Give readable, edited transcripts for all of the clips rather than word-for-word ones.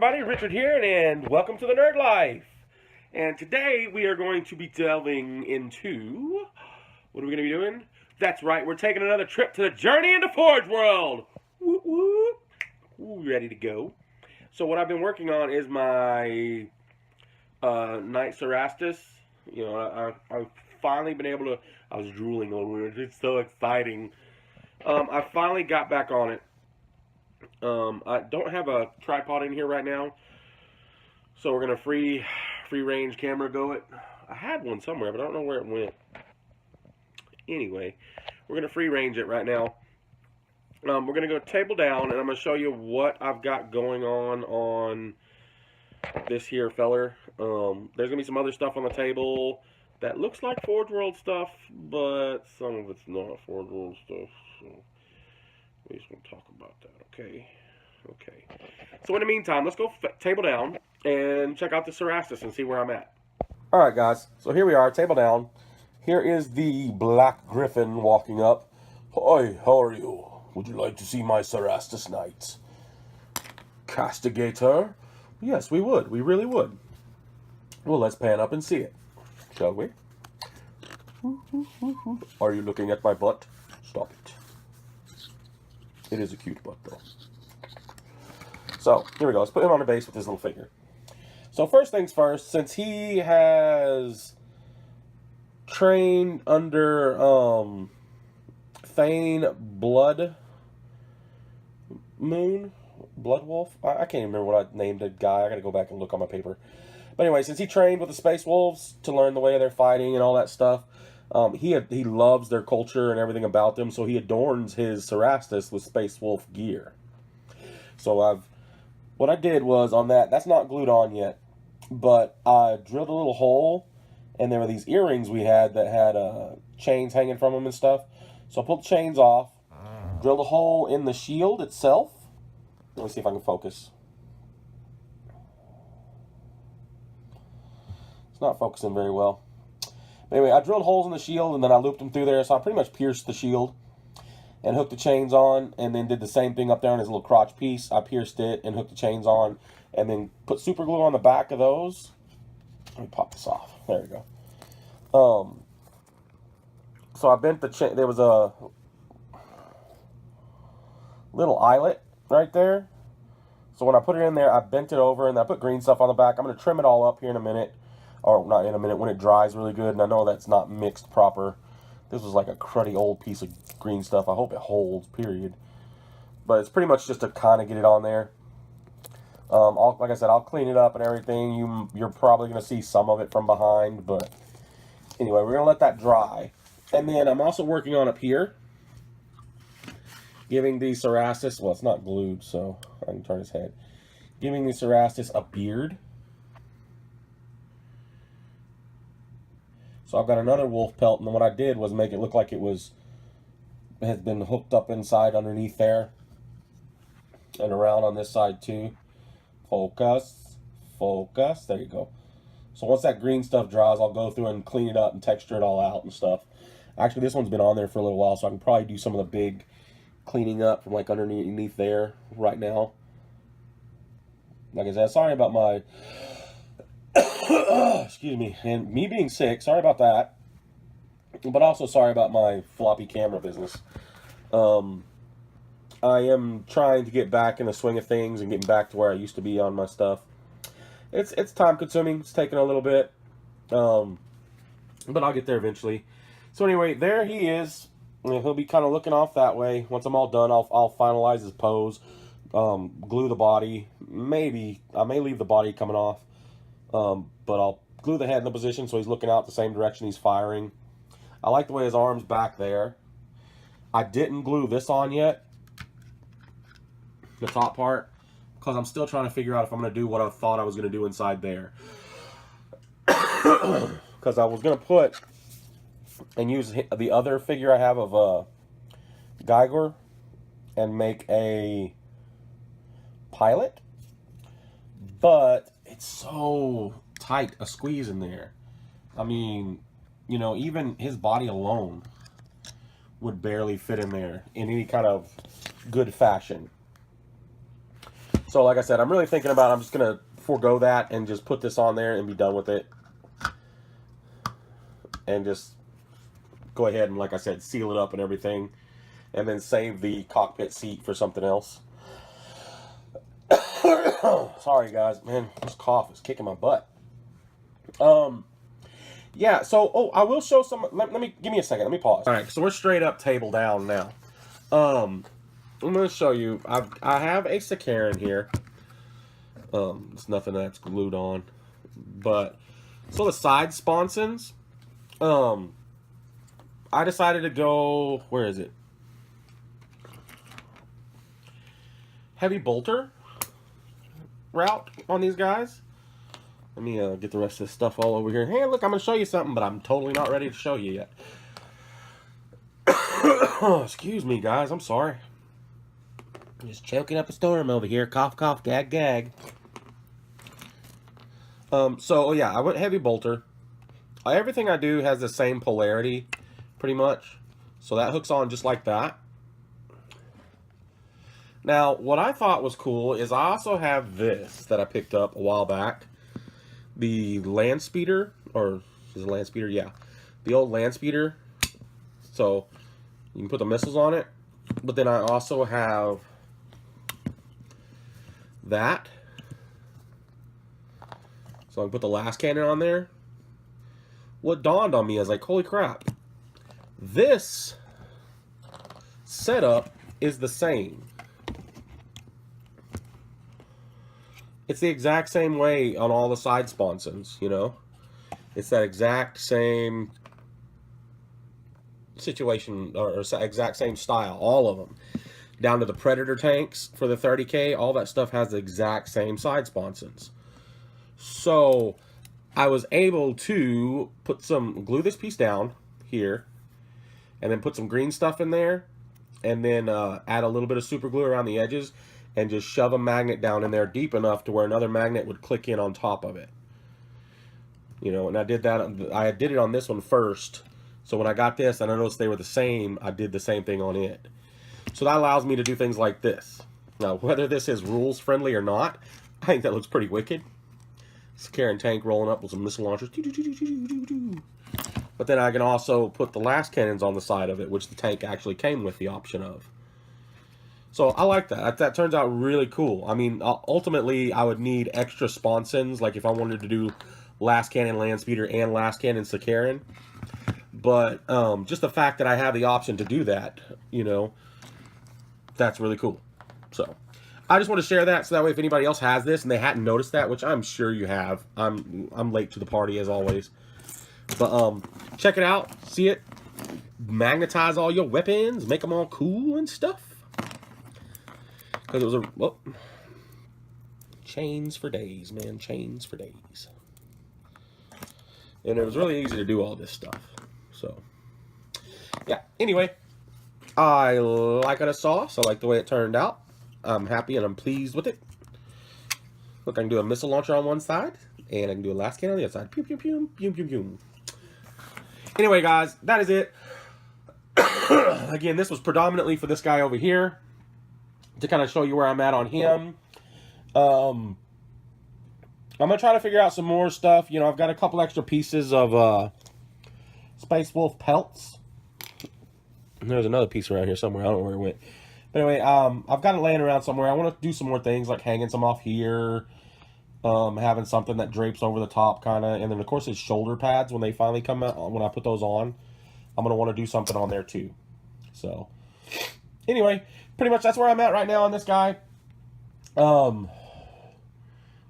everybody, Richard here, and welcome to the Nerd Life. And today we are going to be delving into... What are we going to be doing? That's right, we're taking another trip to the journey into Forgeworld. Woo woo. Ooh, ready to go. So what I've been working on is my Knight Castigator. You know, I've finally been able to... I was drooling over it. It's so exciting. I finally got back on it. I don't have a tripod in here right now, so we're gonna free range camera go it. I had one somewhere, but I don't know where it went. Anyway, we're gonna free range it right now. We're gonna go table down, and I'm gonna show you what I've got going on this here feller. There's gonna be some other stuff on the table that looks like Forgeworld stuff, but some of it's not Forgeworld stuff. So we just want to talk about that, okay? Okay. So in the meantime, let's go table down and check out the Castigator and see where I'm at. Alright guys, so here we are, table down. Here is the Black Griffin walking up. Hi, how are you? Would you like to see my Castigator Knight Castigator? Yes, we would. We really would. Well, let's pan up and see it, shall we? Are you looking at my butt? Stop it. It is a cute butt, though. So, here we go. Let's put him on the base with his little figure. So, first things first, since he has trained under Thane Blood Moon? Blood Wolf? I can't even remember what I named the guy. I gotta go back and look on my paper. But anyway, since he trained with the Space Wolves to learn the way they're fighting and all that stuff, he loves their culture and everything about them, so he adorns his Castigator with Space Wolf gear. So what I did was on that's not glued on yet, but I drilled a little hole, and there were these earrings we had that had chains hanging from them and stuff. So I pulled the chains off, drilled a hole in the shield itself. Let me see if I can focus. It's not focusing very well. Anyway, I drilled holes in the shield, and then I looped them through there, so I pretty much pierced the shield and hooked the chains on, and then did the same thing up there on his little crotch piece. I pierced it and hooked the chains on, and then put super glue on the back of those. Let me pop this off. There we go. So I bent the chain. There was a little eyelet right there. So when I put it in there, I bent it over, and I put green stuff on the back. I'm going to trim it all up here in a minute. Or not in a minute, when it dries really good. And I know that's not mixed proper. This was like a cruddy old piece of green stuff. I hope it holds, period. But it's pretty much just to kind of get it on there. Like I said, I'll clean it up and everything. You're probably going to see some of it from behind. But anyway, we're going to let that dry. And then I'm also working on up here, giving the Castigator, well, it's not glued, so I can turn his head. Giving the Castigator a beard. So I've got another wolf pelt, and what I did was make it look like it had been hooked up inside underneath there. And around on this side too. Focus. Focus. There you go. So once that green stuff dries, I'll go through and clean it up and texture it all out and stuff. Actually, this one's been on there for a little while, so I can probably do some of the big cleaning up from like underneath there right now. Like I said, sorry about my... excuse me, and me being sick, sorry about that, but also sorry about my floppy camera business. I am trying to get back in the swing of things and getting back to where I used to be on my stuff. It's time consuming, it's taking a little bit, but I'll get there eventually. So anyway, there he is. He'll be kind of looking off that way. Once I'm all done, I'll finalize his pose, glue the body. Maybe I may leave the body coming off. But I'll glue the head in the position so he's looking out the same direction he's firing. I like the way his arm's back there. I didn't glue this on yet, the top part, because I'm still trying to figure out if I'm going to do what I thought I was going to do inside there. Because I was going to put and use the other figure I have of Geiger and make a pilot, but it's so tight a squeeze in there. I mean, you know, even his body alone would barely fit in there in any kind of good fashion. So like I said, I'm really thinking about, I'm just going to forego that and just put this on there and be done with it. And just go ahead and, like I said, seal it up and everything. And then save the cockpit seat for something else. Sorry guys, man, this cough is kicking my butt. Yeah, so, I will show some, give me a second, let me pause. Alright, so we're straight up table down now. I'm going to show you, I have a Sicaran here. It's nothing that's glued on. But, so the side sponsons, I decided to go, where is it? Heavy bolter route on these guys. Let me get the rest of this stuff all over here. Hey, look, I'm going to show you something, but I'm totally not ready to show you yet. Excuse me, guys. I'm sorry. I'm just choking up a storm over here. Cough, cough, gag, gag. So, yeah, I went heavy bolter. Everything I do has the same polarity, pretty much. So that hooks on just like that. Now, what I thought was cool is I also have this that I picked up a while back. The land speeder, or is it land speeder? Yeah. The old land speeder. So, you can put the missiles on it. But then I also have that. So I can put the last cannon on there. What dawned on me is like, holy crap. This setup is the same. It's the exact same way on all the side sponsons, you know? It's that exact same situation, or exact same style, all of them. Down to the Predator tanks for the 30K, all that stuff has the exact same side sponsons. So, I was able to glue this piece down here, and then put some green stuff in there, and then add a little bit of super glue around the edges, and just shove a magnet down in there deep enough to where another magnet would click in on top of it. You know, and I did that, I did it on this one first. So when I got this and I noticed they were the same, I did the same thing on it. So that allows me to do things like this. Now, whether this is rules friendly or not, I think that looks pretty wicked. Sicaran tank rolling up with some missile launchers. But then I can also put the last cannons on the side of it, which the tank actually came with the option of. So I like that. That turns out really cool. I mean, ultimately, I would need extra sponsons, like if I wanted to do last cannon land speeder and last cannon Sicaran. But just the fact that I have the option to do that, you know, that's really cool. So I just want to share that so that way if anybody else has this and they hadn't noticed that, which I'm sure you have. I'm late to the party as always. But check it out. See it. Magnetize all your weapons. Make them all cool and stuff. Because it was chains for days, man. Chains for days. And it was really easy to do all this stuff. So, yeah. Anyway, I like what I saw. So I like the way it turned out. I'm happy and I'm pleased with it. Look, I can do a missile launcher on one side. And I can do a last cannon on the other side. Pew, pew, pew, pew, pew, pew. Anyway, guys, that is it. Again, this was predominantly for this guy over here. To kind of show you where I'm at on him. I'm going to try to figure out some more stuff. You know, I've got a couple extra pieces of Space Wolf pelts. And there's another piece around here somewhere. I don't know where it went. But anyway, I've got it laying around somewhere. I want to do some more things like hanging some off here. Having something that drapes over the top kind of. And then, of course, his shoulder pads, when they finally come out, when I put those on, I'm going to want to do something on there too. So, anyway, pretty much that's where I'm at right now on this guy.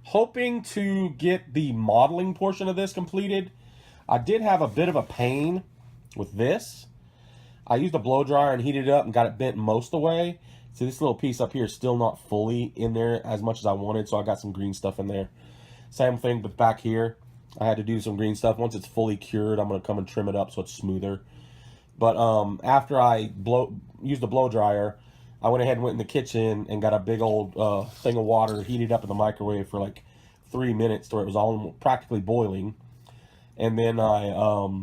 Hoping to get the modeling portion of this completed. I did have a bit of a pain with this. I used a blow dryer and heated it up and got it bent most of the way. So this little piece up here is still not fully in there as much as I wanted. So I got some green stuff in there. Same thing with back here. I had to do some green stuff. Once it's fully cured, I'm going to come and trim it up so it's smoother. But after I used the blow dryer, I went ahead and went in the kitchen and got a big old thing of water, heated up in the microwave for like 3 minutes to where it was all practically boiling. And then I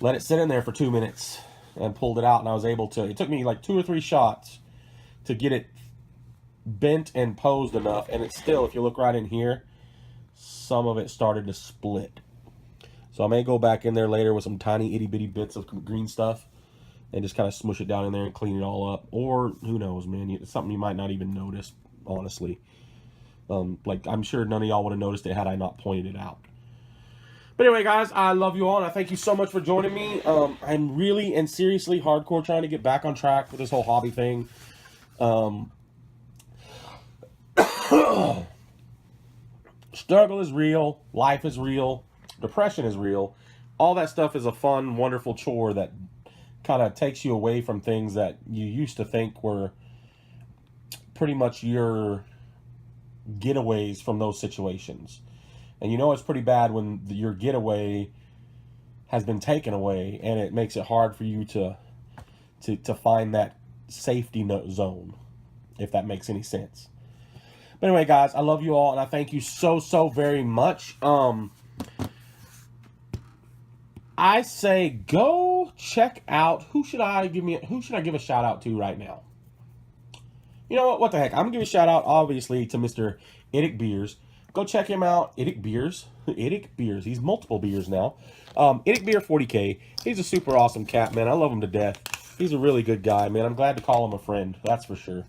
let it sit in there for 2 minutes and pulled it out, and I was able to, it took me like 2 or 3 shots to get it bent and posed enough, and it's still, if you look right in here, some of it started to split. So I may go back in there later with some tiny itty bitty bits of green stuff and just kind of smush it down in there and clean it all up. Or who knows, man, it's something you might not even notice, honestly. Like, I'm sure none of y'all would have noticed it had I not pointed it out. But anyway, guys, I love you all, and I thank you so much for joining me. I'm really and seriously hardcore trying to get back on track with this whole hobby thing. Struggle is real. Life is real. Depression is real. All that stuff is a fun, wonderful chore that kind of takes you away from things that you used to think were pretty much your getaways from those situations. And you know it's pretty bad when your getaway has been taken away, and it makes it hard for you to find that safety zone, if that makes any sense. But anyway, guys, I love you all, and I thank you so very much. I say go check out who should I give a shout out to right now? You know what? What the heck? I'm gonna give a shout out, obviously, to Mr. Idic Beers. Go check him out. Idic Beers. Idic Beers. He's multiple beers now. Idic Beer 40K. He's a super awesome cat, man. I love him to death. He's a really good guy, man. I'm glad to call him a friend. That's for sure.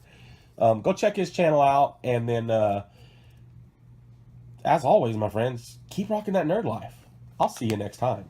Go check his channel out, and then, as always, my friends, keep rocking that nerd life. I'll see you next time.